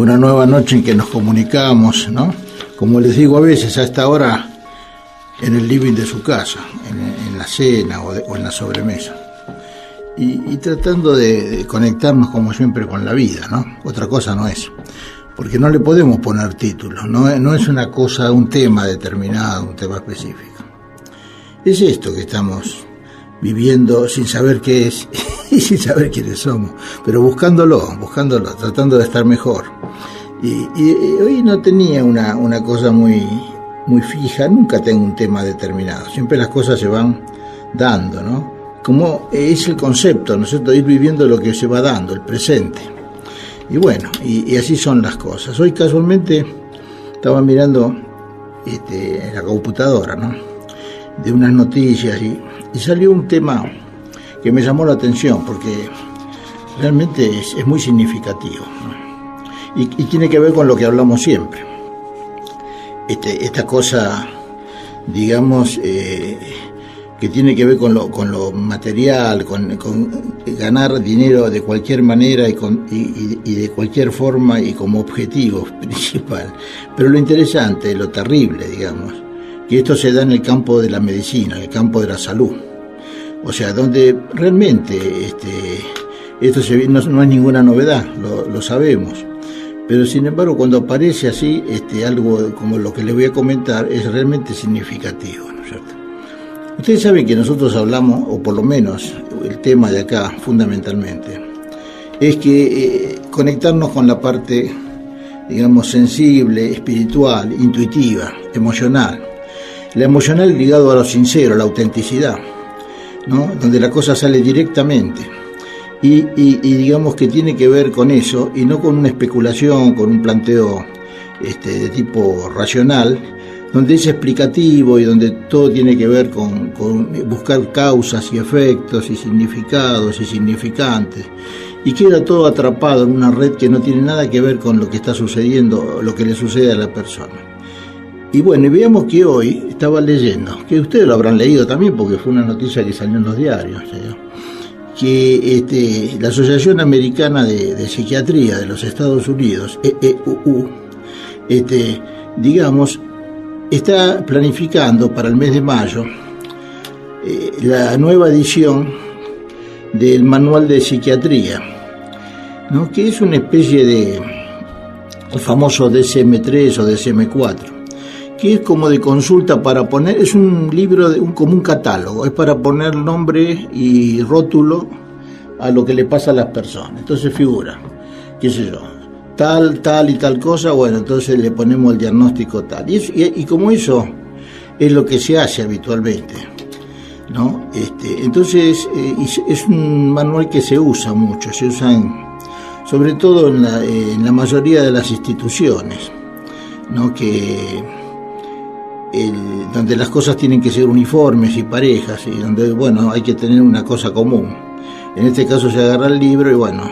una nueva noche en que nos comunicamos, ¿no? Como les digo a veces, a esta hora en el living de su casa, en la cena o en la sobremesa. Y tratando de conectarnos como siempre con la vida, ¿no? Otra cosa no es, porque no le podemos poner títulos, no es una cosa, un tema determinado, un tema específico. Es esto que estamos viviendo sin saber qué es y sin saber quiénes somos, pero buscándolo, tratando de estar mejor. Y hoy no tenía una cosa muy fija, nunca tengo un tema determinado, siempre las cosas se van dando, ¿no? Como es el concepto, ¿no es cierto?, ir viviendo lo que se va dando, el presente. Y bueno, y así son las cosas. Hoy casualmente estaba mirando en la computadora, ¿no?, de unas noticias y salió un tema que me llamó la atención porque realmente es muy significativo, ¿no? Y tiene que ver con lo que hablamos siempre. Esta cosa, digamos, que tiene que ver con lo material, con ganar dinero de cualquier manera y de cualquier forma y como objetivo principal. Pero lo interesante, lo terrible, digamos, que esto se da en el campo de la medicina, en el campo de la salud. O sea, donde realmente esto no es ninguna novedad, lo sabemos. Pero sin embargo, cuando aparece así algo como lo que les voy a comentar, es realmente significativo, ¿no es cierto? Ustedes saben que nosotros hablamos, o por lo menos el tema de acá fundamentalmente, es que conectarnos con la parte, digamos, sensible, espiritual, intuitiva, emocional. La emocional ligado a lo sincero, a la autenticidad, ¿no?, donde la cosa sale directamente. Y digamos que tiene que ver con eso, y no con una especulación, con un planteo de tipo racional, donde es explicativo y donde todo tiene que ver con buscar causas y efectos y significados y significantes, y queda todo atrapado en una red que no tiene nada que ver con lo que está sucediendo, lo que le sucede a la persona. Y bueno, y veamos que hoy estaba leyendo, que ustedes lo habrán leído también porque fue una noticia que salió en los diarios, que la Asociación Americana de Psiquiatría de los Estados Unidos, EEUU, digamos, está planificando para el mes de mayo la nueva edición del Manual de Psiquiatría, ¿no?, que es una especie de el famoso DSM-3 o DSM-4, que es como de consulta para poner, es un libro, como un catálogo, es para poner nombre y rótulo a lo que le pasa a las personas. Entonces figura, qué sé yo, tal y tal cosa, bueno, entonces le ponemos el diagnóstico tal. Y como eso es lo que se hace habitualmente, ¿no? Entonces es un manual que se usa mucho, se usa sobre todo en la mayoría de las instituciones, ¿no?, donde las cosas tienen que ser uniformes y parejas, y donde, bueno, hay que tener una cosa común. En este caso se agarra el libro y bueno,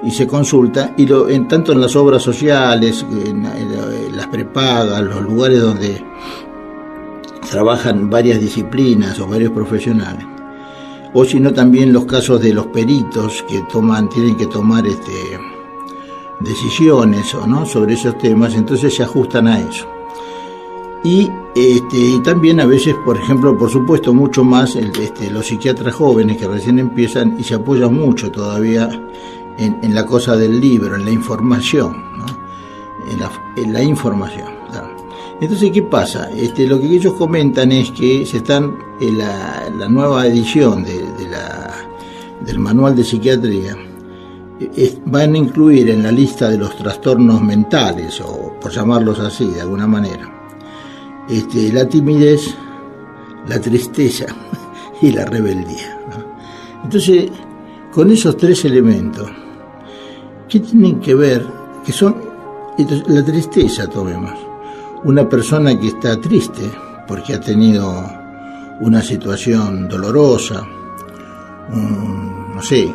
y se consulta, y tanto en las obras sociales, en las prepagas, los lugares donde trabajan varias disciplinas o varios profesionales, o si no también los casos de los peritos que tienen que tomar decisiones, ¿no?, sobre esos temas, entonces se ajustan a eso. Y también a veces, por ejemplo, por supuesto, mucho más los psiquiatras jóvenes que recién empiezan y se apoyan mucho todavía en la cosa del libro, en la información, ¿no?, en la información, ¿no? Entonces, ¿qué pasa? Lo que ellos comentan es que la nueva edición del Manual de Psiquiatría van a incluir en la lista de los trastornos mentales, o por llamarlos así de alguna manera, la timidez, la tristeza y la rebeldía, ¿no? Entonces, con esos tres elementos, ¿qué tienen que ver? Que son, la tristeza, tomemos, una persona que está triste porque ha tenido una situación dolorosa, no sé,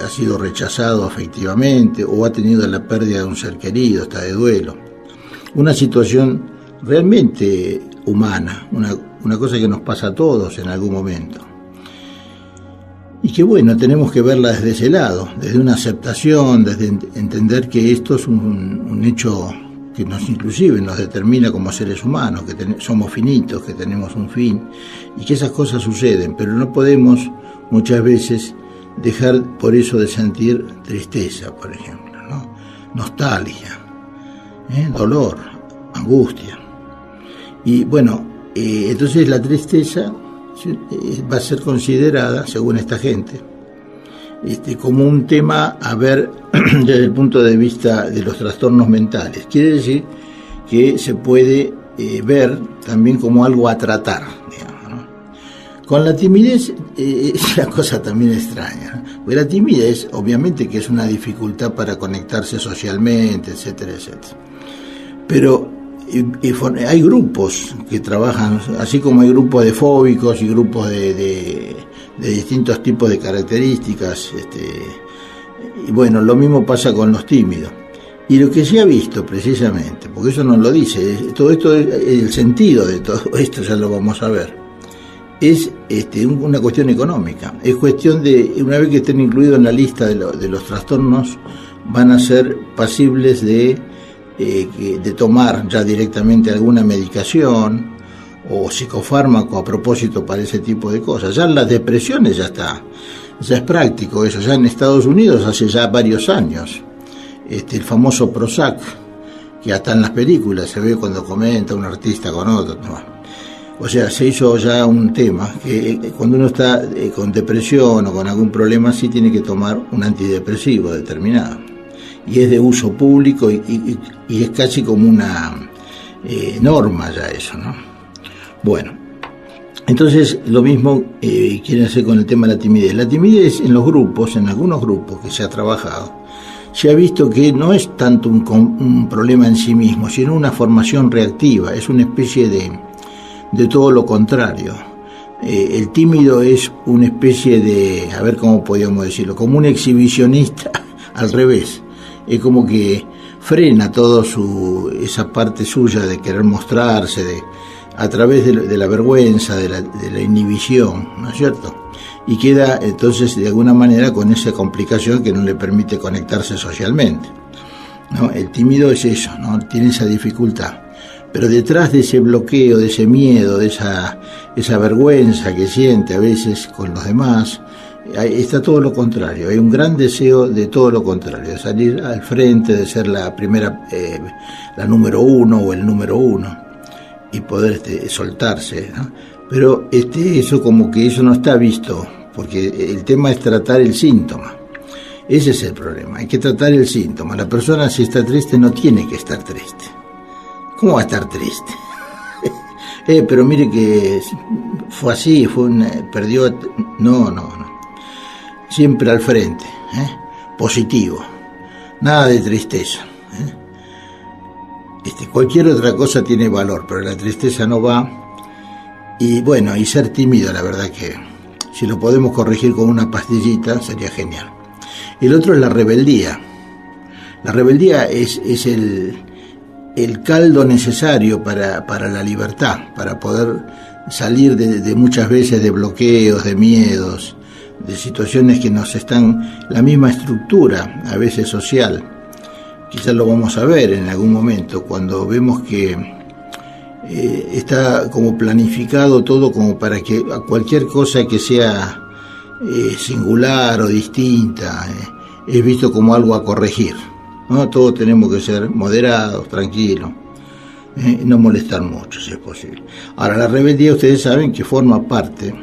ha sido rechazado afectivamente o ha tenido la pérdida de un ser querido, está de duelo, una situación realmente humana, una cosa que nos pasa a todos en algún momento. y que bueno, tenemos que verla desde ese lado, desde una aceptación, desde entender que esto es un hecho que inclusive nos determina como seres humanos, que somos finitos, que tenemos un fin, y que esas cosas suceden, pero no podemos muchas veces dejar por eso de sentir tristeza, por ejemplo, ¿no? Nostalgia, dolor, angustia. Y bueno, entonces la tristeza va a ser considerada, según esta gente, como un tema a ver desde el punto de vista de los trastornos mentales. Quiere decir que se puede ver también como algo a tratar, digamos, ¿no? Con la timidez es una cosa también extraña, ¿no? Porque la timidez obviamente que es una dificultad para conectarse socialmente, etcétera, etcétera. Pero hay grupos que trabajan, así como hay grupos de fóbicos y grupos de distintos tipos de características, y bueno, lo mismo pasa con los tímidos. Y lo que se ha visto precisamente, porque eso nos lo dice, todo esto, el sentido de todo esto ya lo vamos a ver, es una cuestión económica. Es cuestión de, una vez que estén incluidos en la lista de los trastornos, van a ser pasibles de tomar ya directamente alguna medicación o psicofármaco a propósito para ese tipo de cosas. Ya en las depresiones ya es práctico eso. Ya en Estados Unidos hace ya varios años, el famoso Prozac, que hasta en las películas se ve cuando comenta un artista con otro, ¿no? O sea, se hizo ya un tema que cuando uno está con depresión o con algún problema así, tiene que tomar un antidepresivo determinado. Y es de uso público y es casi como una norma ya eso, ¿no? Bueno, entonces lo mismo quieren hacer con el tema de la timidez. La timidez en los grupos, en algunos grupos que se ha trabajado, se ha visto que no es tanto un problema en sí mismo, sino una formación reactiva, es una especie de todo lo contrario. El tímido es una especie de, a ver cómo podríamos decirlo, como un exhibicionista al revés. Es como que frena toda esa parte suya de querer mostrarse, a través de la vergüenza, de la inhibición, ¿no es cierto? Y queda entonces de alguna manera con esa complicación que no le permite conectarse socialmente, ¿no? El tímido es eso, ¿no? Tiene esa dificultad. Pero detrás de ese bloqueo, de ese miedo, de esa vergüenza que siente a veces con los demás, está todo lo contrario. Hay un gran deseo de todo lo contrario, de salir al frente, de ser la primera, la número uno o el número uno y poder soltarse, ¿no? Pero eso como que eso no está visto, porque el tema es tratar el síntoma. Ese es el problema, hay que tratar el síntoma. La persona, si está triste, no tiene que estar triste. ¿Cómo va a estar triste? Pero mire que fue así, perdió. No. Siempre al frente, positivo, nada de tristeza. Cualquier otra cosa tiene valor, pero la tristeza no va. Y bueno, y ser tímido, la verdad que si lo podemos corregir con una pastillita sería genial. El otro es la rebeldía. La rebeldía es el caldo necesario para la libertad, para poder salir de muchas veces de bloqueos, de miedos, de situaciones que nos están, la misma estructura, a veces social. Quizás lo vamos a ver en algún momento, cuando vemos que está como planificado todo como para que a cualquier cosa que sea singular o distinta es visto como algo a corregir, ¿no? Todos tenemos que ser moderados, tranquilos, no molestar mucho si es posible. Ahora, la rebeldía, ustedes saben que forma parte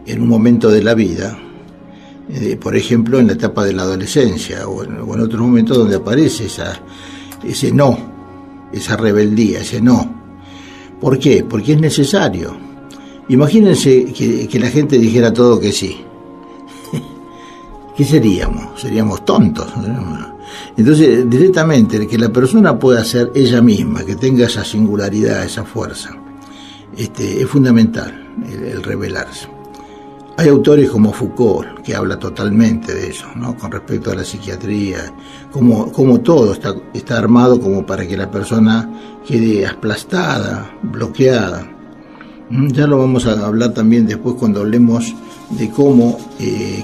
en un momento de la vida, por ejemplo en la etapa de la adolescencia o en otros momentos donde aparece ese no, esa rebeldía, ese no. ¿Por qué? Porque es necesario. Imagínense que la gente dijera todo que sí. ¿Qué seríamos? Seríamos tontos, ¿no? Entonces, directamente, que la persona pueda ser ella misma, que tenga esa singularidad, esa fuerza, es fundamental, el rebelarse. Hay autores como Foucault, que habla totalmente de eso, ¿no? Con respecto a la psiquiatría, como todo está armado como para que la persona quede aplastada, bloqueada. Ya lo vamos a hablar también después cuando hablemos de cómo,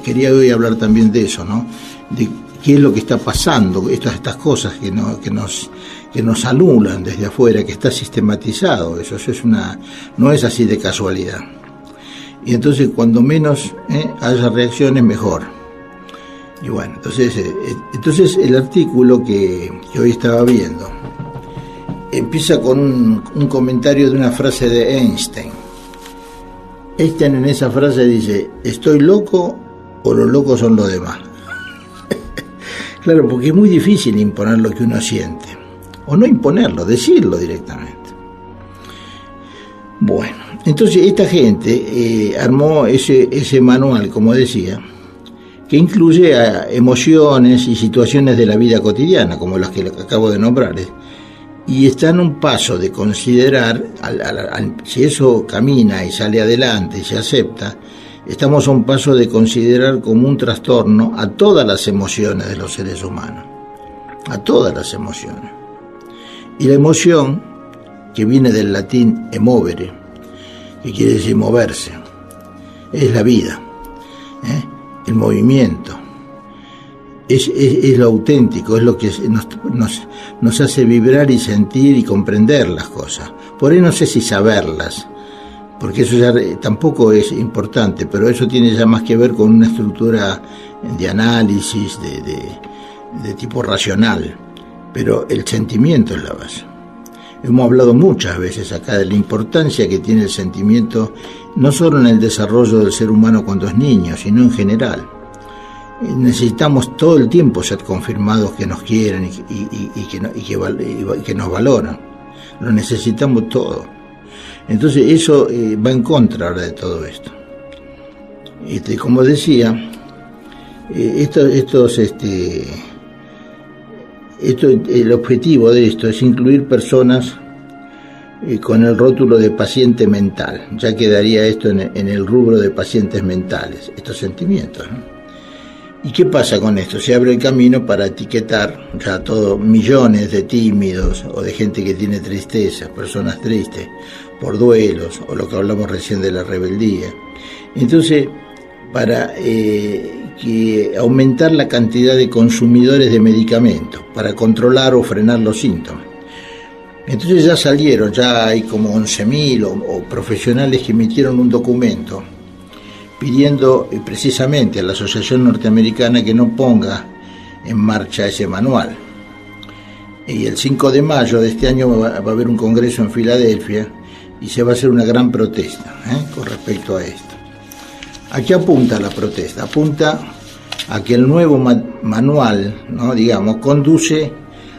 quería hoy hablar también de eso, ¿no? De qué es lo que está pasando, estas cosas que nos anulan desde afuera, que está sistematizado, eso no es así de casualidad. Y entonces cuando menos haya reacciones, mejor. Y bueno, entonces el artículo que hoy estaba viendo empieza con un comentario de una frase de Einstein. Einstein en esa frase dice: ¿estoy loco o los locos son los demás? Claro, porque es muy difícil imponer lo que uno siente, o no imponerlo, decirlo directamente. Bueno, entonces esta gente armó ese manual, como decía, que incluye a emociones y situaciones de la vida cotidiana, como las que acabo de nombrar, y está en un paso de considerar, si eso camina y sale adelante y se acepta, estamos a un paso de considerar como un trastorno a todas las emociones de los seres humanos, a todas las emociones. Y la emoción, que viene del latín emovere, que quiere decir moverse, es la vida, el movimiento, es lo auténtico, es lo que nos hace vibrar y sentir y comprender las cosas. Por ahí no sé si saberlas, porque eso ya tampoco es importante, pero eso tiene ya más que ver con una estructura de análisis de tipo racional, pero el sentimiento es la base. Hemos hablado muchas veces acá de la importancia que tiene el sentimiento, no solo en el desarrollo del ser humano cuando es niño, sino en general. Necesitamos todo el tiempo ser confirmados que nos quieren y que nos valoran. Lo necesitamos todo. Entonces eso va en contra ahora de todo esto. Como decía, el objetivo de esto es incluir personas con el rótulo de paciente mental. Ya quedaría esto en el rubro de pacientes mentales, estos sentimientos, ¿no? ¿Y qué pasa con esto? Se abre el camino para etiquetar ya todo millones de tímidos o de gente que tiene tristeza, personas tristes por duelos o lo que hablamos recién de la rebeldía. Entonces, para que aumentar la cantidad de consumidores de medicamentos para controlar o frenar los síntomas. Entonces ya hay como 11.000 o profesionales que emitieron un documento pidiendo precisamente a la Asociación Norteamericana que no ponga en marcha ese manual. Y el 5 de mayo de este año va a haber un congreso en Filadelfia y se va a hacer una gran protesta con respecto a esto. ¿A qué apunta la protesta? Apunta a que el nuevo manual, ¿no?, digamos, conduce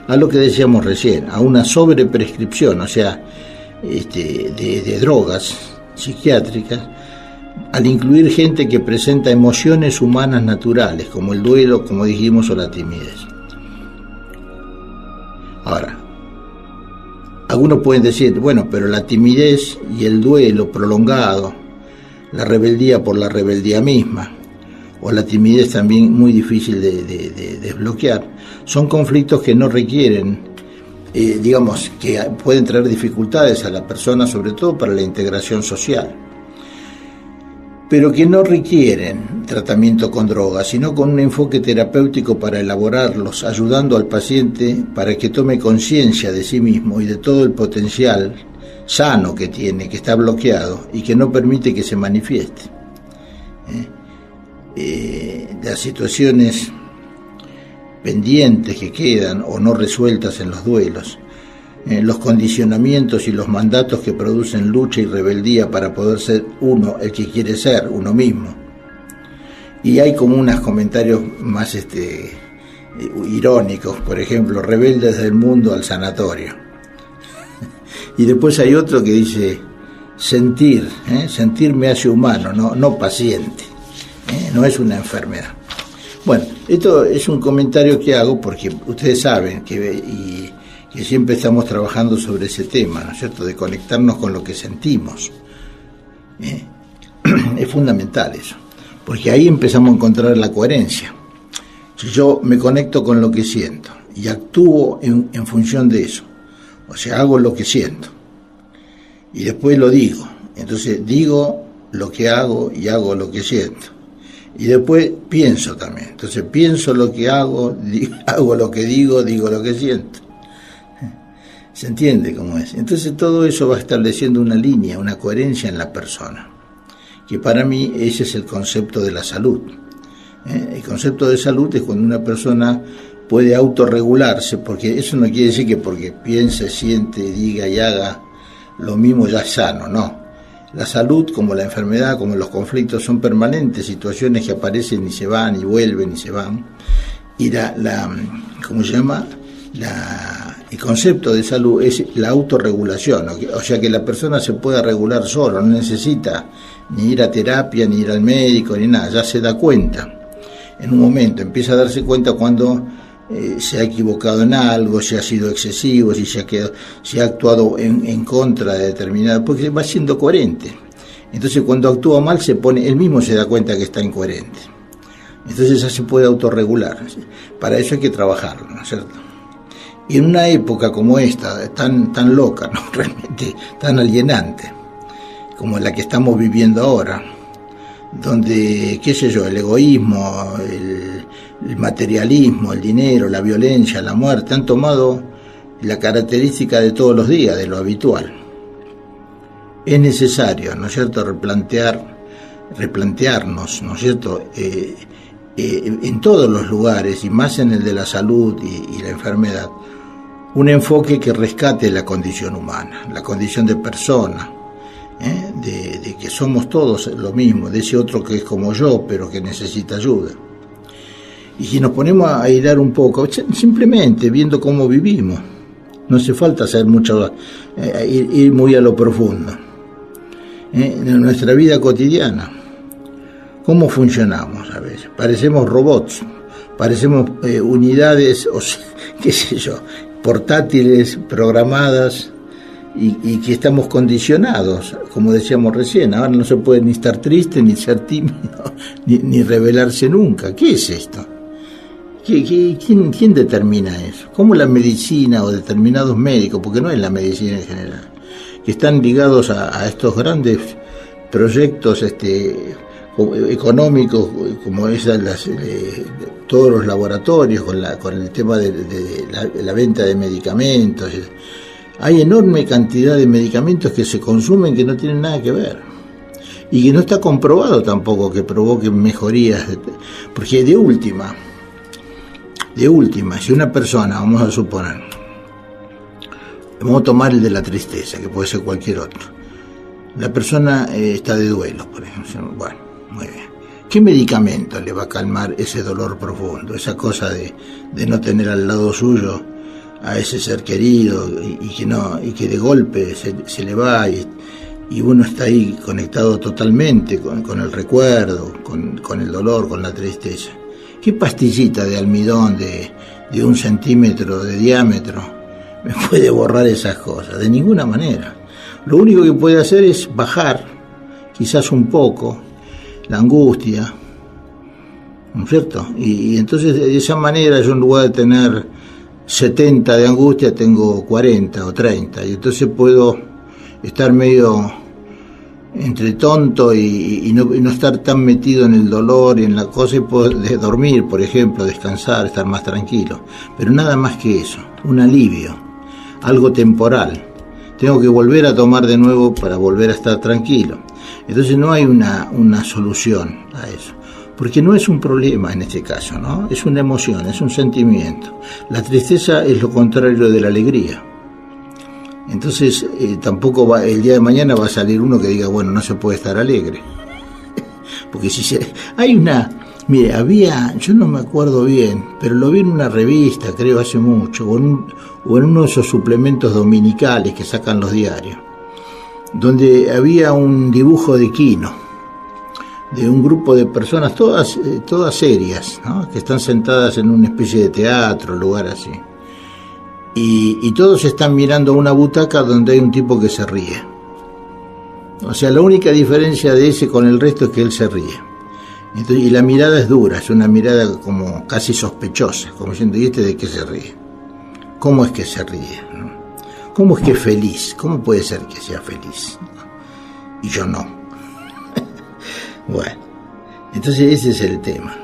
a lo que decíamos recién, a una sobreprescripción, o sea, de drogas psiquiátricas, al incluir gente que presenta emociones humanas naturales, como el duelo, como dijimos, o la timidez. Ahora, algunos pueden decir, bueno, pero la timidez y el duelo prolongado, la rebeldía por la rebeldía misma, o la timidez también muy difícil de desbloquear, son conflictos que no requieren, que pueden traer dificultades a la persona, sobre todo para la integración social, pero que no requieren tratamiento con drogas, sino con un enfoque terapéutico para elaborarlos, ayudando al paciente para que tome conciencia de sí mismo y de todo el potencial sano que tiene, que está bloqueado y que no permite que se manifieste. Las situaciones pendientes que quedan o no resueltas en los duelos, los condicionamientos y los mandatos que producen lucha y rebeldía para poder ser uno, el que quiere ser, uno mismo. Y hay como unos comentarios más irónicos, por ejemplo, rebeldes del mundo al sanatorio. Y después hay otro que dice, sentir me hace humano, no paciente, no es una enfermedad. Bueno, esto es un comentario que hago porque ustedes saben que siempre estamos trabajando sobre ese tema, ¿no es cierto?, de conectarnos con lo que sentimos. Es fundamental eso, porque ahí empezamos a encontrar la coherencia. Si yo me conecto con lo que siento y actúo en función de eso, o sea, hago lo que siento y después lo digo, entonces digo lo que hago y hago lo que siento. Y después pienso también. Entonces pienso lo que hago, hago lo que digo lo que siento. ¿Se entiende cómo es? Entonces todo eso va estableciendo una línea, una coherencia en la persona. Que para mí ese es el concepto de la salud. El concepto de salud es cuando una persona puede autorregularse, porque eso no quiere decir que porque piense, siente, diga y haga lo mismo ya es sano, no. La salud, como la enfermedad, como los conflictos, son permanentes, situaciones que aparecen y se van, y vuelven y se van. Y ¿cómo se llama? El concepto de salud es la autorregulación, o sea que la persona se pueda regular solo, no necesita ni ir a terapia, ni ir al médico, ni nada, ya se da cuenta. En un momento empieza a darse cuenta cuando se ha equivocado en algo, si ha sido excesivo, si se ha actuado en contra de determinado, porque va siendo coherente. Entonces cuando actúa mal él mismo se da cuenta que está incoherente. Entonces ya se puede autorregular. Para eso hay que trabajarlo, ¿no es cierto? Y en una época como esta, tan loca, ¿no? Realmente tan alienante, como la que estamos viviendo ahora, donde, qué sé yo, el egoísmo, el materialismo, el dinero, la violencia, la muerte, han tomado la característica de todos los días, de lo habitual. Es necesario, ¿no es cierto?, replantearnos, ¿no es cierto?, en todos los lugares, y más en el de la salud y la enfermedad, un enfoque que rescate la condición humana, la condición de persona, de que somos todos lo mismo, de ese otro que es como yo, pero que necesita ayuda. Y si nos ponemos a hilar un poco, simplemente viendo cómo vivimos, no hace falta hacer mucho, ir muy a lo profundo, en nuestra vida cotidiana, ¿cómo funcionamos a veces? Parecemos robots, parecemos unidades, o sea, qué sé yo, portátiles, programadas, y que estamos condicionados, como decíamos recién. Ahora no se puede ni estar triste, ni ser tímido, ni rebelarse nunca. ¿Qué es esto? ¿Quién determina eso? ¿Cómo la medicina o determinados médicos, porque no es la medicina en general, que están ligados a estos grandes proyectos económicos, como todos los laboratorios, con el tema de la venta de medicamentos? Hay enorme cantidad de medicamentos que se consumen que no tienen nada que ver, y que no está comprobado tampoco que provoquen mejorías, porque de última, si una persona, vamos a suponer, vamos a tomar el de la tristeza, que puede ser cualquier otro, la persona está de duelo, por ejemplo, bueno, muy bien, ¿qué medicamento le va a calmar ese dolor profundo, esa cosa de no tener al lado suyo a ese ser querido, y que de golpe se le va, y uno está ahí conectado totalmente con el recuerdo, con el dolor, con la tristeza? ¿Qué pastillita de almidón de 1 centímetro de diámetro me puede borrar esas cosas? De ninguna manera. Lo único que puede hacer es bajar, quizás un poco, la angustia, ¿no es cierto? Y entonces de esa manera yo, en lugar de tener 70 de angustia, tengo 40 o 30, y entonces puedo estar medio entre tonto y no estar tan metido en el dolor y en la cosa, y puedo dormir, por ejemplo, descansar, estar más tranquilo. Pero nada más que eso, un alivio, algo temporal. Tengo que volver a tomar de nuevo para volver a estar tranquilo. Entonces no hay una solución a eso, porque no es un problema en este caso, ¿no? Es una emoción, es un sentimiento. La tristeza es lo contrario de la alegría. Entonces tampoco el día de mañana va a salir uno que diga, bueno, no se puede estar alegre. Porque yo no me acuerdo bien, pero lo vi en una revista, creo hace mucho, o en uno de esos suplementos dominicales que sacan los diarios, donde había un dibujo de Quino, de un grupo de personas, todas serias, ¿no?, que están sentadas en una especie de teatro, lugar así. Y todos están mirando una butaca donde hay un tipo que se ríe. O sea, la única diferencia de ese con el resto es que él se ríe. Entonces, y la mirada es dura, es una mirada como casi sospechosa, como diciendo, ¿y este de qué se ríe? ¿Cómo es que se ríe? ¿Cómo es que es feliz? ¿Cómo puede ser que sea feliz? Y yo no. Bueno, entonces ese es el tema.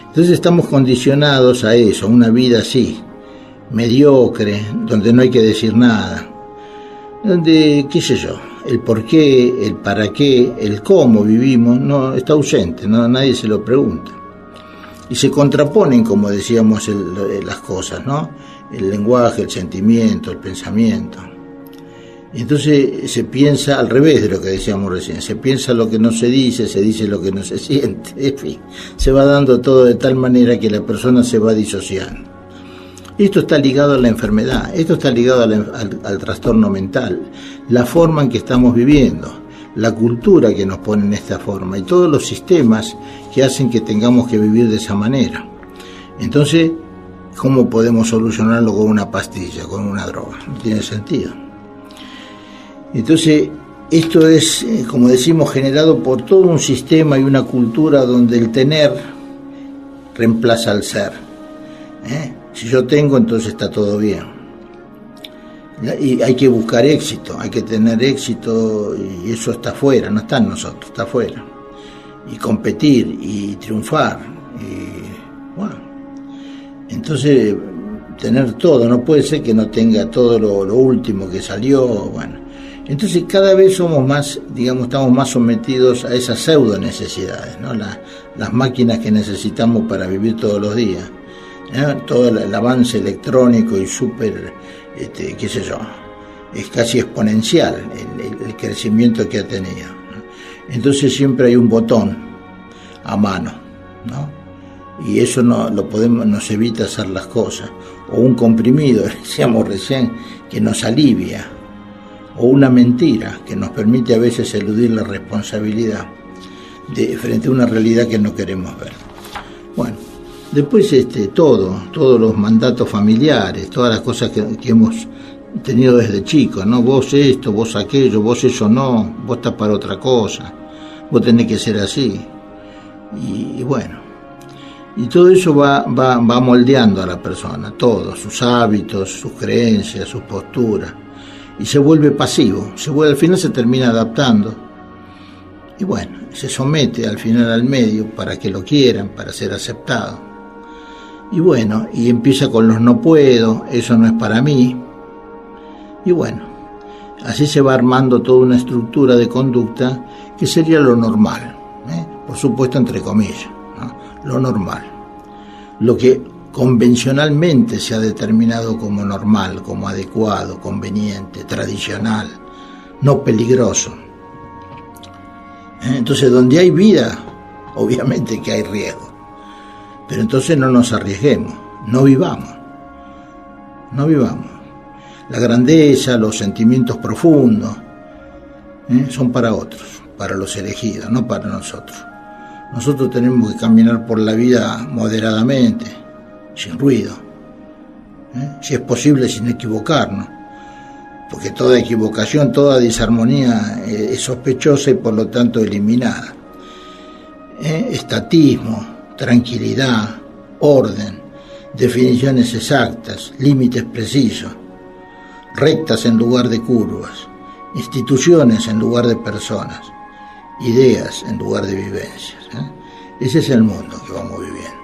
Entonces estamos condicionados a eso, a una vida así, mediocre, donde no hay que decir nada, donde, qué sé yo, el por qué, el para qué, el cómo vivimos, no está ausente, no, nadie se lo pregunta. Y se contraponen, como decíamos, las cosas, ¿no? El lenguaje, el sentimiento, el pensamiento. Y entonces se piensa al revés de lo que decíamos recién, se piensa lo que no se dice lo que no se siente, en fin, se va dando todo de tal manera que la persona se va disociando. Esto está ligado a la enfermedad, esto está ligado al trastorno mental, la forma en que estamos viviendo, la cultura que nos pone en esta forma y todos los sistemas que hacen que tengamos que vivir de esa manera. Entonces, ¿cómo podemos solucionarlo con una pastilla, con una droga? No tiene sentido. Entonces, esto es, como decimos, generado por todo un sistema y una cultura donde el tener reemplaza al ser. Si yo tengo, entonces está todo bien. Y hay que buscar éxito, hay que tener éxito, y eso está afuera, no está en nosotros, está afuera. Y competir y triunfar. Y, bueno, entonces, tener todo, no puede ser que no tenga todo lo último que salió, bueno. Entonces cada vez somos más, digamos, estamos más sometidos a esas pseudo necesidades, ¿no? Las máquinas que necesitamos para vivir todos los días, todo el avance electrónico y súper, qué sé yo, es casi exponencial el crecimiento que ha tenido, ¿no? Entonces siempre hay un botón a mano, ¿no? Y eso nos evita hacer las cosas, o un comprimido, decíamos recién, que nos alivia, o una mentira que nos permite a veces eludir la responsabilidad frente a una realidad que no queremos ver. Bueno, después todos los mandatos familiares, todas las cosas que hemos tenido desde chicos, ¿no? Vos esto, vos aquello, vos eso no, vos estás para otra cosa, vos tenés que ser así. Y bueno, y todo eso va moldeando a la persona, todos sus hábitos, sus creencias, sus posturas. Y se vuelve pasivo, al final se termina adaptando y bueno, se somete al final al medio para que lo quieran, para ser aceptado. Y bueno, y empieza con los no puedo, eso no es para mí. Y bueno, así se va armando toda una estructura de conducta que sería lo normal, por supuesto entre comillas, ¿no? Lo normal, lo que convencionalmente se ha determinado como normal, como adecuado, conveniente, tradicional, no peligroso. Entonces, donde hay vida, obviamente que hay riesgo. Pero entonces no nos arriesguemos, no vivamos. La grandeza, los sentimientos profundos, son para otros, para los elegidos, no para nosotros. Nosotros tenemos que caminar por la vida moderadamente, sin ruido, si es posible sin equivocarnos, porque toda equivocación, toda disarmonía es sospechosa y por lo tanto eliminada. Estatismo, tranquilidad, orden, definiciones exactas, límites precisos, rectas en lugar de curvas, instituciones en lugar de personas, ideas en lugar de vivencias. Ese es el mundo que vamos viviendo.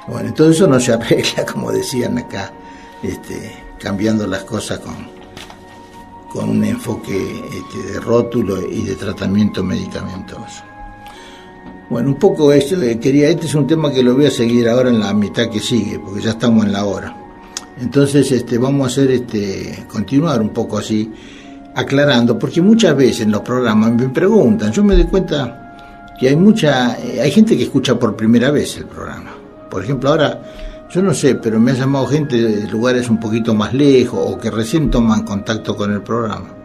Bueno, entonces eso no se arregla, como decían acá, cambiando las cosas con un enfoque de rótulo y de tratamiento medicamentoso. Bueno, un poco este es un tema que lo voy a seguir ahora en la mitad que sigue, porque ya estamos en la hora. Entonces vamos a hacer continuar un poco así, aclarando, porque muchas veces en los programas me preguntan, yo me doy cuenta que hay gente que escucha por primera vez el programa. Por ejemplo, ahora, yo no sé, pero me ha llamado gente de lugares un poquito más lejos o que recién toman contacto con el programa.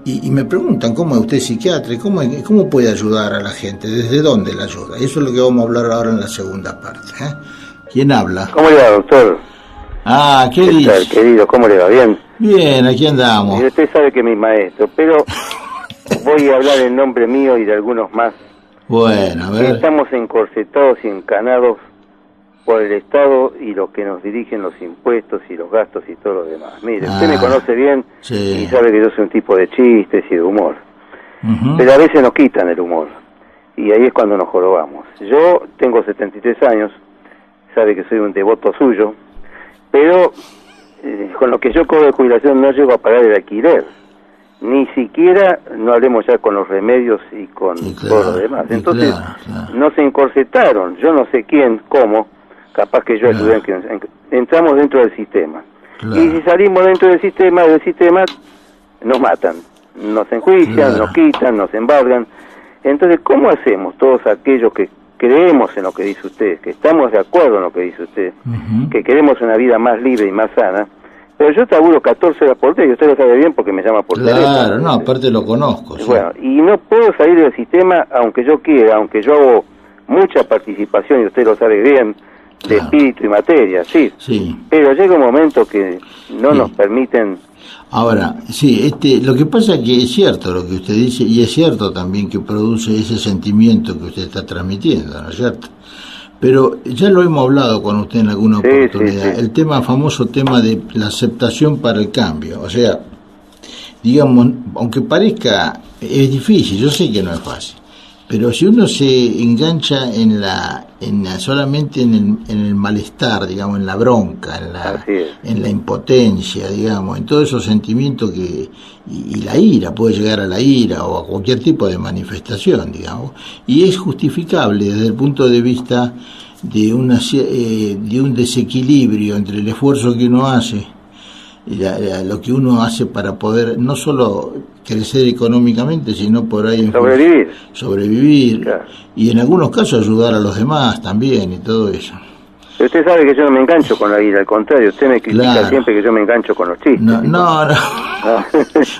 Y me preguntan, ¿cómo es usted psiquiatra? ¿Cómo puede ayudar a la gente? ¿Desde dónde la ayuda? Y eso es lo que vamos a hablar ahora en la segunda parte. ¿Quién habla? ¿Cómo le va, doctor? ¿Qué dice? Tal, querido? ¿Cómo le va? ¿Bien? Bien, aquí andamos. Y usted sabe que es mi maestro, pero voy a hablar en nombre mío y de algunos más. Bueno, a ver. Estamos encorsetados y encanados por el Estado y los que nos dirigen los impuestos y los gastos y todo lo demás. Mire, usted me conoce bien y sabe que yo soy un tipo de chistes y de humor. Pero a veces nos quitan el humor. y ahí es cuando nos jorobamos. Yo tengo 73 años, sabe que soy un devoto suyo, pero con lo que yo cobro de jubilación no llego a pagar el alquiler, ni siquiera, no hablemos ya con los remedios y con todo lo demás. Entonces no se encorsetaron, yo no sé quién, cómo, capaz que yo ayudé, entramos dentro del sistema. Y si salimos dentro del sistema nos matan, nos enjuician, nos quitan, nos embargan. Entonces, ¿cómo hacemos todos aquellos que creemos en lo que dice usted, que estamos de acuerdo en lo que dice usted, que queremos una vida más libre y más sana? Pero yo laburo 14 horas por día, y usted lo sabe bien porque me llama por teléfono. Claro, no, aparte lo conozco. Sí. Bueno, y no puedo salir del sistema aunque yo quiera, aunque yo hago mucha participación, y usted lo sabe bien, de espíritu y materia, sí. Pero llega un momento que no nos permiten. Ahora, sí, lo que pasa es que es cierto lo que usted dice, y es cierto también que produce ese sentimiento que usted está transmitiendo, ¿no es cierto? Pero ya lo hemos hablado con usted en alguna oportunidad, el famoso tema de la aceptación para el cambio. O sea, digamos, aunque parezca, es difícil, yo sé que no es fácil, pero si uno se engancha solamente en el malestar, digamos, en la bronca, en la impotencia, digamos, en todos esos sentimientos y la ira, puede llegar a la ira o a cualquier tipo de manifestación, digamos, y es justificable desde el punto de vista de un desequilibrio entre el esfuerzo que uno hace y lo que uno hace para poder no solo crecer económicamente, sino por ahí sobrevivir claro. Y en algunos casos ayudar a los demás también y todo eso. Pero usted sabe que yo no me engancho con la ira, al contrario, usted me critica siempre que yo me engancho con los chistes. No.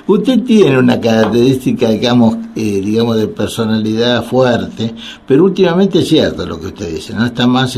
Usted tiene una característica, digamos, de personalidad fuerte, pero últimamente es cierto lo que usted dice, no está más,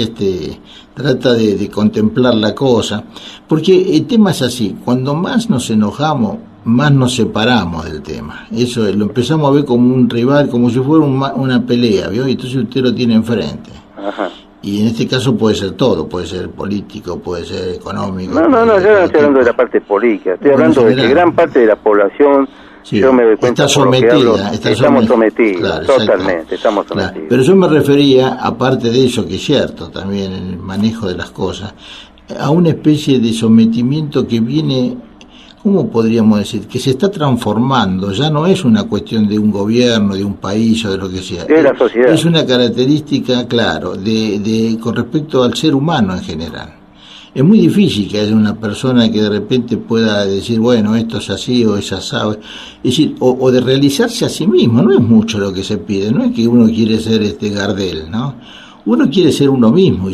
trata de contemplar la cosa, porque el tema es así, cuando más nos enojamos, más nos separamos del tema. Eso lo empezamos a ver como un rival, como si fuera una pelea, ¿vio? Y entonces usted lo tiene enfrente. Ajá. Y en este caso puede ser todo, puede ser político, puede ser económico. No, yo no estoy hablando de la parte política, estoy hablando de que gran parte de la población, yo me doy cuenta está sometida, estamos sometidos, claro, totalmente, estamos sometidos. Claro. Pero yo me refería, aparte de eso, que es cierto también en el manejo de las cosas, a una especie de sometimiento que viene, ¿cómo podríamos decir? Que se está transformando, ya no es una cuestión de un gobierno, de un país o de lo que sea. De la sociedad. Es una característica, claro, con respecto al ser humano en general. Es muy difícil que haya una persona que de repente pueda decir, bueno, esto es así o es asado. Es decir, o de realizarse a sí mismo, no es mucho lo que se pide, no es que uno quiere ser Gardel, ¿no? Uno quiere ser uno mismo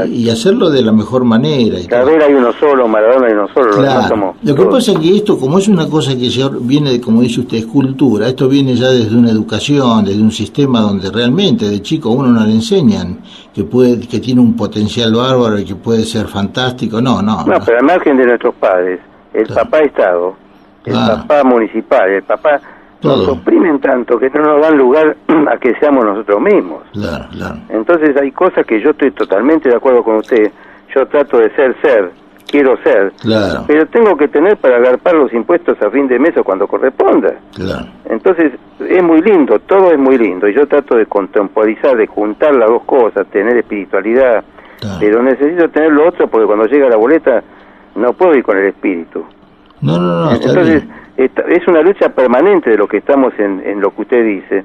y hacerlo de la mejor manera. Gardel hay uno solo, Maradona hay uno solo. Claro. Lo que pasa es que esto, como es una cosa que viene, como dice usted, es cultura, esto viene ya desde una educación, desde un sistema donde realmente de chico a uno no le enseñan que tiene un potencial bárbaro y que puede ser fantástico. No, pero al margen de nuestros padres, el papá Estado, el papá municipal, el papá... Nos oprimen tanto que no nos dan lugar a que seamos nosotros mismos. Claro. Entonces hay cosas que yo estoy totalmente de acuerdo con usted. Yo trato de ser, quiero ser, pero tengo que tener para agarpar los impuestos a fin de mes o cuando corresponda. Claro. Entonces es muy lindo, todo es muy lindo, y yo trato de contemporizar, de juntar las dos cosas, tener espiritualidad, pero necesito tener lo otro porque cuando llega la boleta no puedo ir con el espíritu. No. Entonces es una lucha permanente de lo que estamos en lo que usted dice.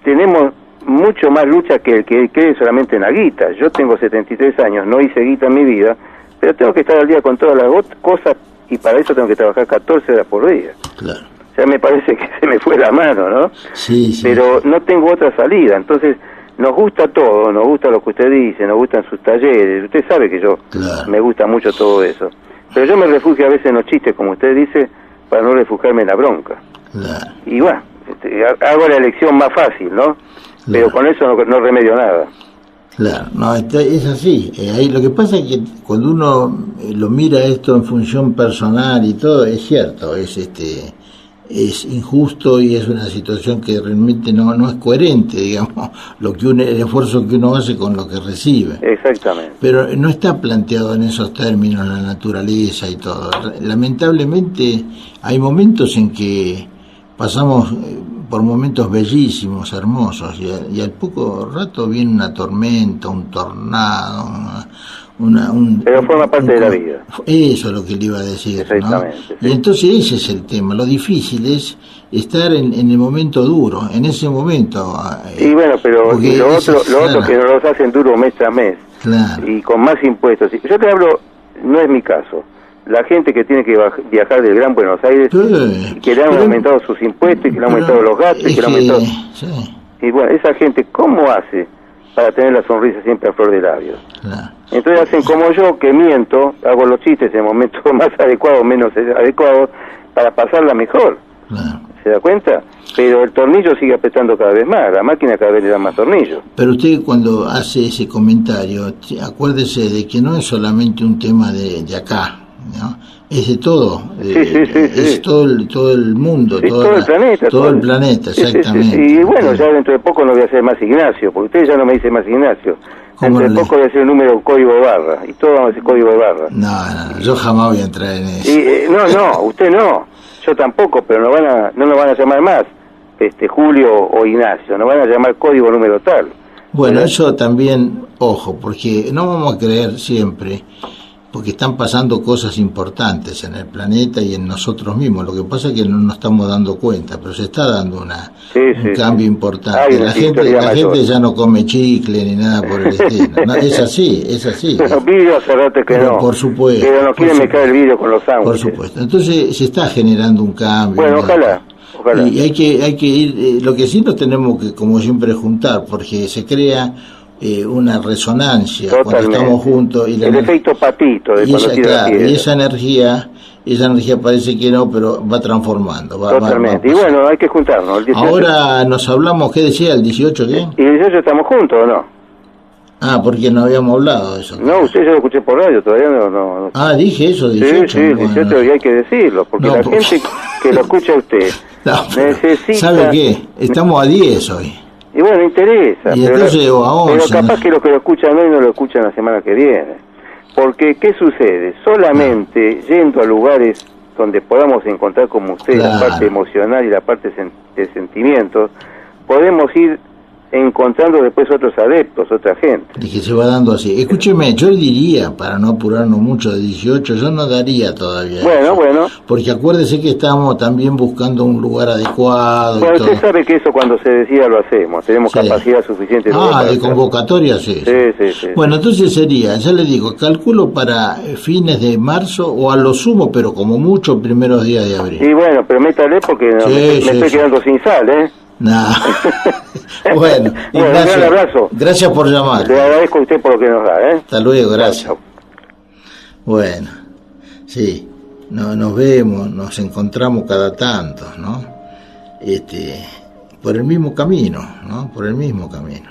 Tenemos mucho más lucha que el que cree solamente en la guita. Yo tengo 73 años, no hice guita en mi vida, pero tengo que estar al día con todas las cosas y para eso tengo que trabajar 14 horas por día. Claro. O sea, me parece que se me fue la mano, ¿no? Sí. Pero no tengo otra salida. Entonces, nos gusta todo, nos gusta lo que usted dice, nos gustan sus talleres. Usted sabe que yo me gusta mucho todo eso. Pero yo me refugio a veces en los chistes, como usted dice, para no refugiarme en la bronca. Claro. Y bueno, hago la elección más fácil, ¿no? Pero con eso no remedio nada. Claro, no, es así. Ahí lo que pasa es que cuando uno lo mira esto en función personal y todo, es cierto, es injusto y es una situación que realmente no es coherente, digamos, el esfuerzo que uno hace con lo que recibe. Exactamente. Pero no está planteado en esos términos la naturaleza y todo. Lamentablemente hay momentos en que pasamos por momentos bellísimos, hermosos, y al poco rato viene una tormenta, un tornado, pero forma parte de la vida. Eso es lo que le iba a decir, exactamente, ¿no? Sí. Y entonces ese es el tema. Lo difícil es estar en el momento duro, en ese momento. Y bueno, pero lo otro claro, que nos los hacen duro mes tras mes, claro. y con más impuestos. Yo te hablo, no es mi caso. La gente que tiene que viajar del Gran Buenos Aires, Sí, que le han aumentado sus impuestos, y que le han aumentado los gastos, y que le han aumentado... Sí, Y bueno, esa gente, ¿cómo hace para tener la sonrisa siempre a flor de labios? claro. Entonces hacen como yo, que miento, hago los chistes en el momento más adecuado o menos adecuado, para pasarla mejor. Claro. ¿Se da cuenta? Pero el tornillo sigue apretando cada vez más, la máquina cada vez le da más tornillos. Pero usted cuando hace ese comentario, acuérdese de que no es solamente un tema de acá, ¿no? Es de todo, es todo el mundo, Sí, todo el planeta. Todo el planeta, exactamente. Y bueno, ya dentro de poco no voy a ser más Ignacio, porque usted ya no me dice más Ignacio. Dentro de poco voy a hacer un número código de barra, y todo vamos a decir código de barra. No, yo jamás voy a entrar en eso. No, usted no, yo tampoco, pero no nos van a llamar más Julio o Ignacio, nos van a llamar código número tal. Bueno, eso también, ojo, porque no vamos a creer siempre, porque están pasando cosas importantes en el planeta y en nosotros mismos. Lo que pasa es que no nos estamos dando cuenta, pero se está dando un cambio importante. La gente ya no come chicle ni nada por el estilo. No, es así. Los vídeos hace rato que no. Por supuesto. Pero no quieren mezclar el vídeo con los sándwiches. Por supuesto. Entonces se está generando un cambio. Bueno, ojalá. Y hay que ir, lo que sí nos tenemos que, como siempre, juntar, porque se crea una resonancia. Totalmente. Cuando estamos juntos. Y el efecto patito de cuando tira la piedra. Y esa energía parece que no, pero va transformando. Totalmente. Y bueno, hay que juntarnos. El 18. Ahora nos hablamos, ¿qué decía? ¿El 18 qué? ¿Y el 18 estamos juntos o no? Porque no habíamos hablado de eso. No, usted yo lo escuché por radio, todavía no. Dije eso, 18. Sí, el 18 y hay que decirlo, porque la gente que lo escucha a usted necesita... ¿Sabe qué? Estamos a 10 hoy. Y bueno, interesa. Y entonces llegó a 11. Pero capaz que los que lo escuchan hoy no lo escuchan la semana que viene. Porque, ¿qué sucede? Solamente yendo a lugares donde podamos encontrar como usted la parte emocional y la parte de sentimientos, podemos ir encontrando después otros adeptos, otra gente. Y que se va dando así. Escúcheme, yo diría, para no apurarnos mucho de 18, yo no daría todavía. Bueno. Porque acuérdese que estamos también buscando un lugar adecuado. Bueno, usted sabe que eso cuando se decida lo hacemos, tenemos capacidad suficiente. De convocatoria, sí. Bueno, entonces sería, ya le digo, calculo para fines de marzo o a lo sumo, pero como mucho, primeros días de abril. Y bueno, pero métale porque me estoy quedando sin sal, No. Bueno, Ignacio, un abrazo. Gracias por llamar. Le agradezco a usted por lo que nos da, Hasta luego, gracias. Bueno, sí, nos vemos, nos encontramos cada tanto, ¿no? Por el mismo camino, ¿no? Por el mismo camino.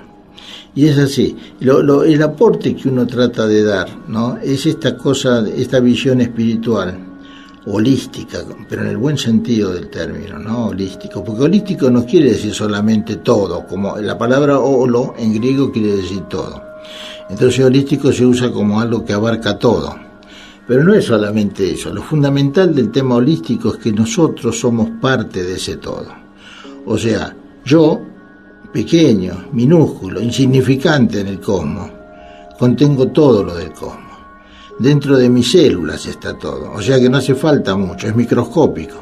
Y es así. El aporte que uno trata de dar, ¿no? Es esta cosa, esta visión espiritual, holística, pero en el buen sentido del término, ¿no? Holístico, porque holístico no quiere decir solamente todo, como la palabra holo en griego quiere decir todo. Entonces holístico se usa como algo que abarca todo. Pero no es solamente eso, lo fundamental del tema holístico es que nosotros somos parte de ese todo. O sea, yo, pequeño, minúsculo, insignificante en el cosmos, contengo todo lo del cosmos. Dentro de mis células está todo, o sea que no hace falta mucho, es microscópico.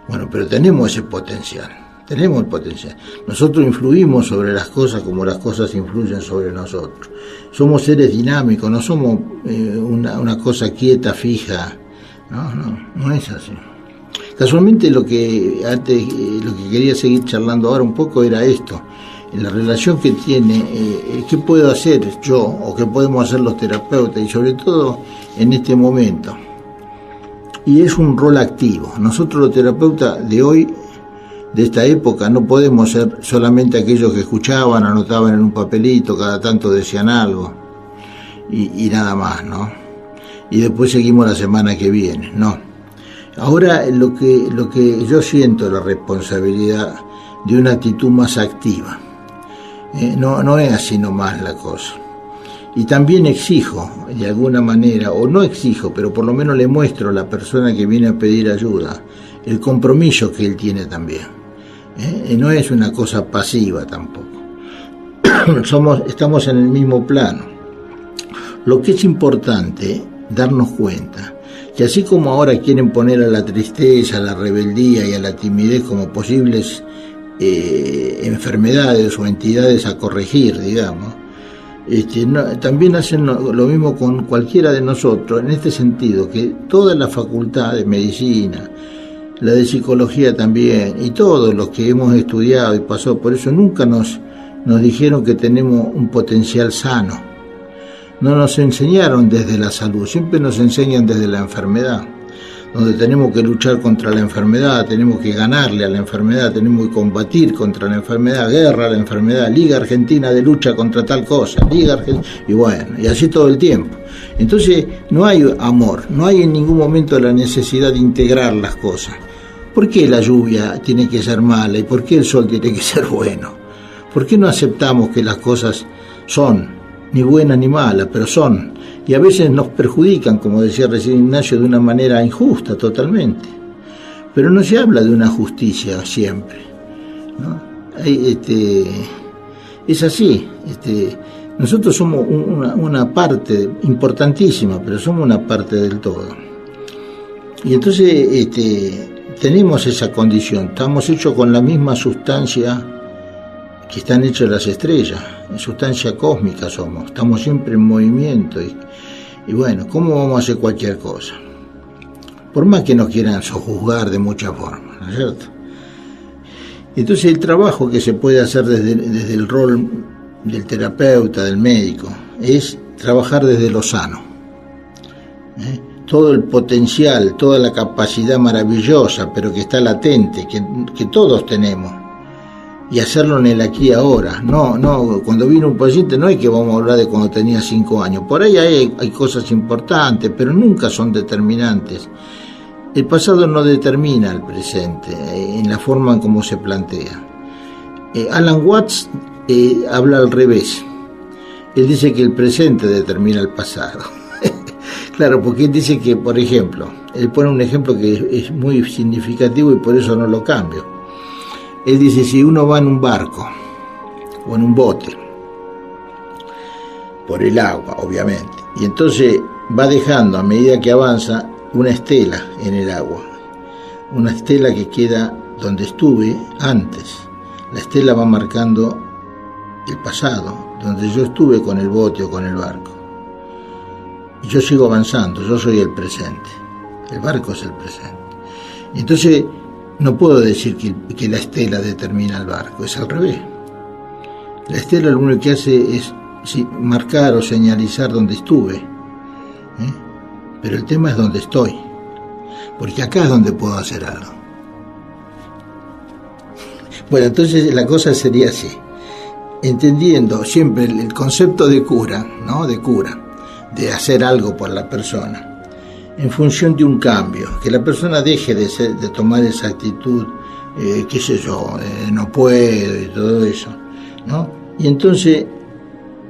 Bueno, pero tenemos ese potencial, tenemos el potencial. Nosotros influimos sobre las cosas como las cosas influyen sobre nosotros. Somos seres dinámicos, no somos una cosa quieta, fija. No es así. Casualmente lo que quería seguir charlando ahora un poco era esto. La relación que tiene, qué puedo hacer yo o qué podemos hacer los terapeutas y sobre todo en este momento. Y es un rol activo. Nosotros los terapeutas de hoy, de esta época, no podemos ser solamente aquellos que escuchaban, anotaban en un papelito, cada tanto decían algo y nada más, ¿no? Y después seguimos la semana que viene, no. Ahora lo que yo siento la responsabilidad de una actitud más activa. No es así nomás la cosa. Y también exijo, de alguna manera, o no exijo, pero por lo menos le muestro a la persona que viene a pedir ayuda el compromiso que él tiene también. No es una cosa pasiva tampoco. Estamos en el mismo plano. Lo que es importante darnos cuenta que así como ahora quieren poner a la tristeza, a la rebeldía y a la timidez como posibles enfermedades o entidades a corregir, digamos, también hacen lo mismo con cualquiera de nosotros, en este sentido, que toda la facultad de medicina, la de psicología también, y todos los que hemos estudiado y pasado por eso, nunca nos dijeron que tenemos un potencial sano. No nos enseñaron desde la salud, siempre nos enseñan desde la enfermedad, donde tenemos que luchar contra la enfermedad, tenemos que ganarle a la enfermedad, tenemos que combatir contra la enfermedad, guerra a la enfermedad, Liga Argentina de lucha contra tal cosa, Liga Argentina, y bueno, y así todo el tiempo. Entonces no hay amor, no hay en ningún momento la necesidad de integrar las cosas. ¿Por qué la lluvia tiene que ser mala y por qué el sol tiene que ser bueno? ¿Por qué no aceptamos que las cosas son ni buenas ni malas, pero son? Y a veces nos perjudican, como decía recién Ignacio, de una manera injusta totalmente. Pero no se habla de una justicia siempre, ¿no? Es así. Nosotros somos una parte importantísima, pero somos una parte del todo. Y entonces tenemos esa condición, estamos hechos con la misma sustancia que están hechas las estrellas, sustancia cósmica somos, estamos siempre en movimiento y bueno, ¿cómo vamos a hacer cualquier cosa? Por más que nos quieran sojuzgar de muchas formas, ¿no es cierto? Entonces el trabajo que se puede hacer desde el rol del terapeuta, del médico, es trabajar desde lo sano. Todo el potencial, toda la capacidad maravillosa, pero que está latente, que todos tenemos, y hacerlo en el aquí y ahora. No, cuando viene un paciente no es que vamos a hablar de cuando tenía 5 años, por ahí hay cosas importantes, pero nunca son determinantes. El pasado no determina el presente, en la forma en cómo se plantea. Alan Watts habla al revés. Él dice que el presente determina el pasado. Claro, porque él dice que, por ejemplo, él pone un ejemplo que es muy significativo y por eso no lo cambio. Él dice, si uno va en un barco o en un bote, por el agua, obviamente, y entonces va dejando a medida que avanza una estela en el agua, una estela que queda donde estuve antes. La estela va marcando el pasado, donde yo estuve con el bote o con el barco. Y yo sigo avanzando, yo soy el presente, el barco es el presente. Y entonces no puedo decir que la estela determina el barco, es al revés. La estela lo único que hace es marcar o señalizar dónde estuve, pero el tema es dónde estoy, porque acá es donde puedo hacer algo. Bueno, entonces la cosa sería así, entendiendo siempre el concepto de cura, ¿no? De hacer algo por la persona, en función de un cambio, que la persona deje de tomar esa actitud, qué sé yo, no puedo y todo eso, ¿no? Y entonces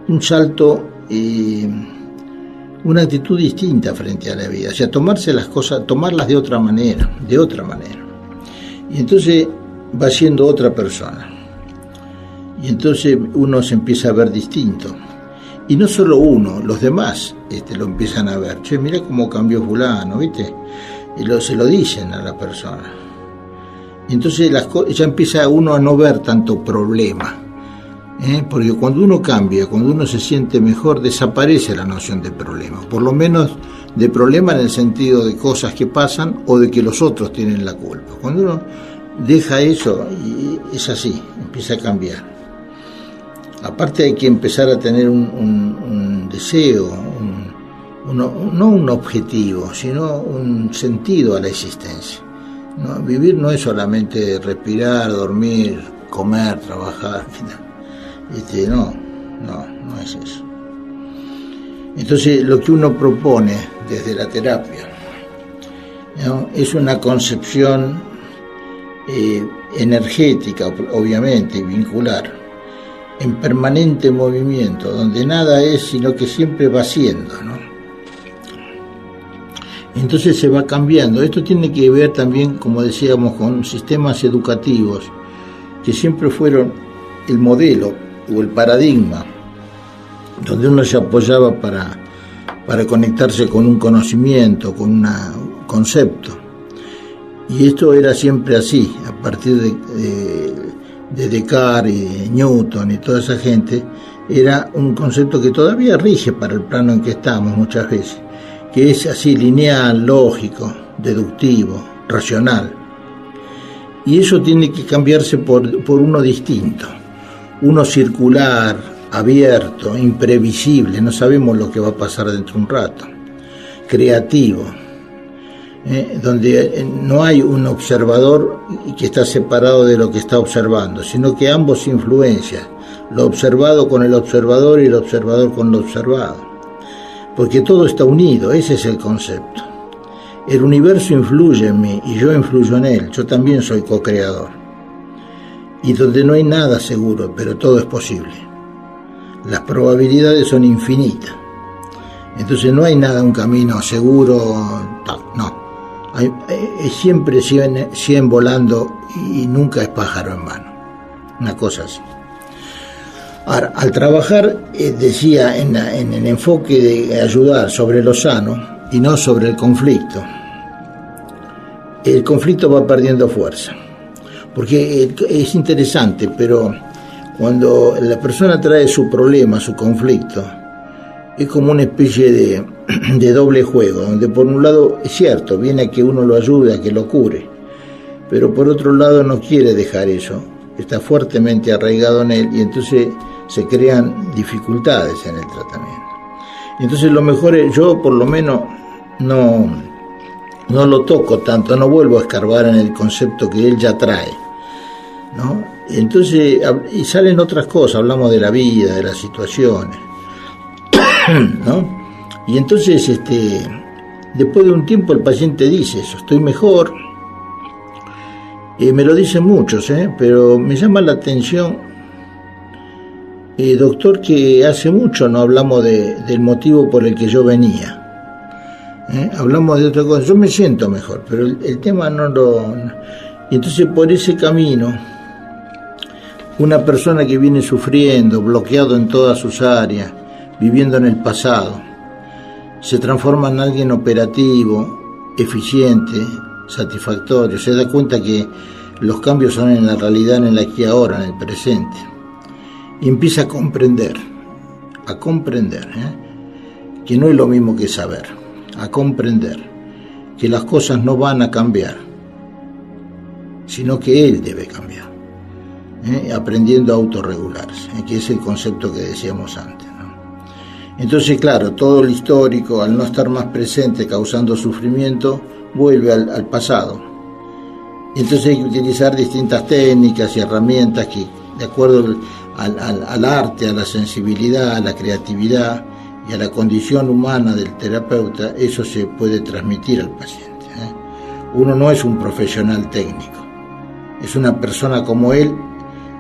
un salto, una actitud distinta frente a la vida, o sea, tomarse las cosas, tomarlas de otra manera. Y entonces va siendo otra persona. Y entonces uno se empieza a ver distinto. Y no solo uno, los demás lo empiezan a ver. Che, mirá cómo cambió fulano, ¿viste? Y se lo dicen a la persona. Y entonces ya empieza uno a no ver tanto problema. Porque cuando uno cambia, cuando uno se siente mejor, desaparece la noción de problema. Por lo menos de problema en el sentido de cosas que pasan o de que los otros tienen la culpa. Cuando uno deja eso, y es así, empieza a cambiar. Aparte hay que empezar a tener un deseo, no un objetivo, sino un sentido a la existencia, ¿no? Vivir no es solamente respirar, dormir, comer, trabajar, no es eso. Entonces lo que uno propone desde la terapia, ¿no? Es una concepción energética, obviamente, y vincular, en permanente movimiento, donde nada es sino que siempre va siendo, ¿no? Entonces se va cambiando. Esto tiene que ver también, como decíamos, con sistemas educativos que siempre fueron el modelo o el paradigma donde uno se apoyaba para conectarse con un conocimiento, con un concepto. Y esto era siempre así, a partir de Descartes y de Newton y toda esa gente, era un concepto que todavía rige para el plano en que estamos muchas veces, que es así lineal, lógico, deductivo, racional. Y eso tiene que cambiarse por uno distinto, uno circular, abierto, imprevisible, no sabemos lo que va a pasar dentro de un rato, creativo, donde no hay un observador que está separado de lo que está observando, sino que ambos influencian, lo observado con el observador y el observador con lo observado, porque todo está unido, ese es el concepto. El universo influye en mí y yo influyo en él, yo también soy co-creador. Y donde no hay nada seguro, pero todo es posible. Las probabilidades son infinitas. Entonces no hay nada, un camino seguro, no. Hay siempre 100 volando y nunca es pájaro en mano. Una cosa así. Ahora, al trabajar, decía, en el enfoque de ayudar sobre lo sano y no sobre el conflicto va perdiendo fuerza. Porque es interesante, pero cuando la persona trae su problema, su conflicto, es como una especie de doble juego, donde por un lado es cierto, viene a que uno lo ayude, a que lo cure, pero por otro lado no quiere dejar eso, está fuertemente arraigado en él y entonces se crean dificultades en el tratamiento. Entonces lo mejor es, yo por lo menos no lo toco tanto, no vuelvo a escarbar en el concepto que él ya trae, ¿no? Entonces, y salen otras cosas, hablamos de la vida, de las situaciones, ¿no? Y entonces, después de un tiempo el paciente dice eso, estoy mejor, me lo dicen muchos, pero me llama la atención, doctor, que hace mucho no hablamos del motivo por el que yo venía. Hablamos de otra cosa, yo me siento mejor, pero el tema no lo... Y entonces por ese camino, una persona que viene sufriendo, bloqueado en todas sus áreas, viviendo en el pasado, se transforma en alguien operativo, eficiente, satisfactorio, se da cuenta que los cambios son en la realidad, en el aquí y ahora, en el presente, y empieza a comprender, que no es lo mismo que saber, a comprender que las cosas no van a cambiar, sino que él debe cambiar, aprendiendo a autorregularse, que es el concepto que decíamos antes, ¿no? Entonces, claro, todo el histórico, al no estar más presente, causando sufrimiento, vuelve al pasado. Entonces hay que utilizar distintas técnicas y herramientas que, de acuerdo al arte, a la sensibilidad, a la creatividad y a la condición humana del terapeuta, eso se puede transmitir al paciente. Uno no es un profesional técnico, es una persona como él,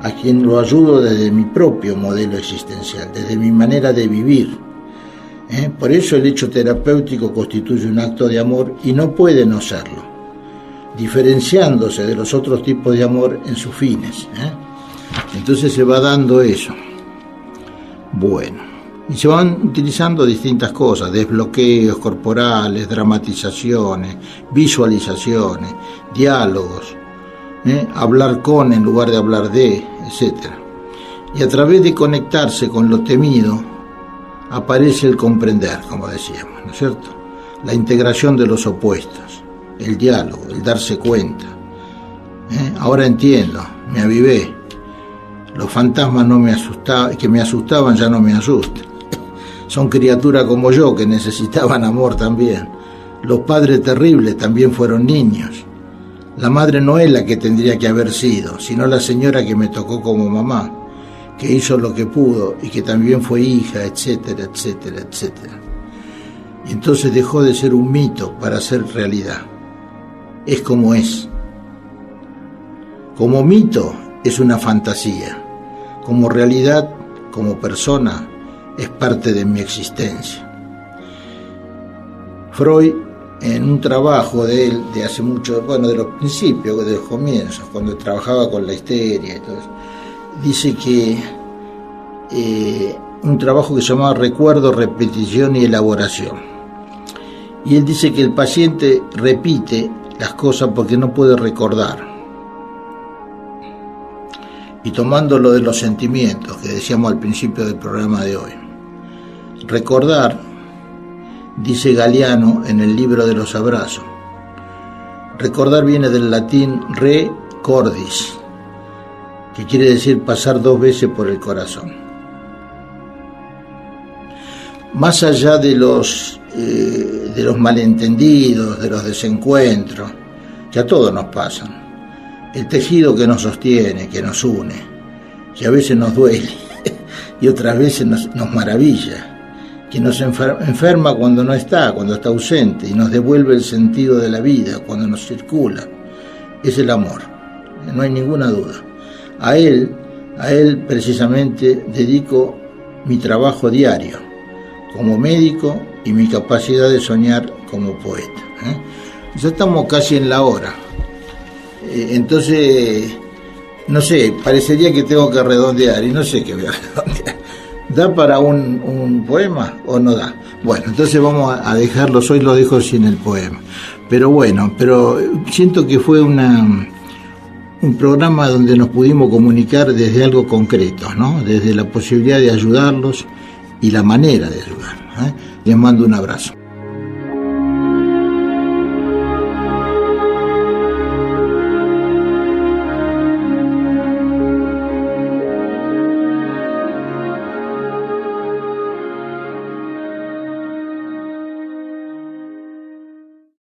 a quien lo ayudo desde mi propio modelo existencial, desde mi manera de vivir. Por eso el hecho terapéutico constituye un acto de amor y no puede no serlo, diferenciándose de los otros tipos de amor en sus fines. Entonces se va dando eso. Bueno, y se van utilizando distintas cosas, desbloqueos corporales, dramatizaciones, visualizaciones, diálogos, hablar con en lugar de hablar de, etc. Y a través de conectarse con lo temido, aparece el comprender, como decíamos, ¿no es cierto? La integración de los opuestos, el diálogo, el darse cuenta. Ahora entiendo, me avivé. Los fantasmas que me asustaban ya no me asustan. Son criaturas como yo que necesitaban amor también. Los padres terribles también fueron niños. La madre no es la que tendría que haber sido, sino la señora que me tocó como mamá, que hizo lo que pudo y que también fue hija, etcétera, etcétera, etcétera. Y entonces dejó de ser un mito para ser realidad. Es como es. Como mito es una fantasía. Como realidad, como persona, es parte de mi existencia. Freud en un trabajo de él de hace mucho, bueno, de los principios, de los comienzos, cuando trabajaba con la histeria y todo eso, dice que un trabajo que se llamaba recuerdo, repetición y elaboración. Y él dice que el paciente repite las cosas porque no puede recordar. Y tomando lo de los sentimientos que decíamos al principio del programa de hoy, recordar, dice Galeano en el libro de los abrazos, recordar viene del latín recordis, que quiere decir pasar 2 veces por el corazón. Más allá de los malentendidos, de los desencuentros, que a todos nos pasan, el tejido que nos sostiene, que nos une, que a veces nos duele y otras veces nos maravilla, que nos enferma cuando no está, cuando está ausente, y nos devuelve el sentido de la vida cuando nos circula, es el amor, no hay ninguna duda. A él precisamente dedico mi trabajo diario como médico y mi capacidad de soñar como poeta. Ya estamos casi en la hora. Entonces, no sé, parecería que tengo que redondear y no sé qué voy a redondear. ¿Da para un poema o no da? Bueno, entonces vamos a dejarlos, hoy lo dejo sin el poema. Pero bueno, siento que fue un programa donde nos pudimos comunicar desde algo concreto, ¿no? Desde la posibilidad de ayudarlos y la manera de ayudarlos. Les mando un abrazo.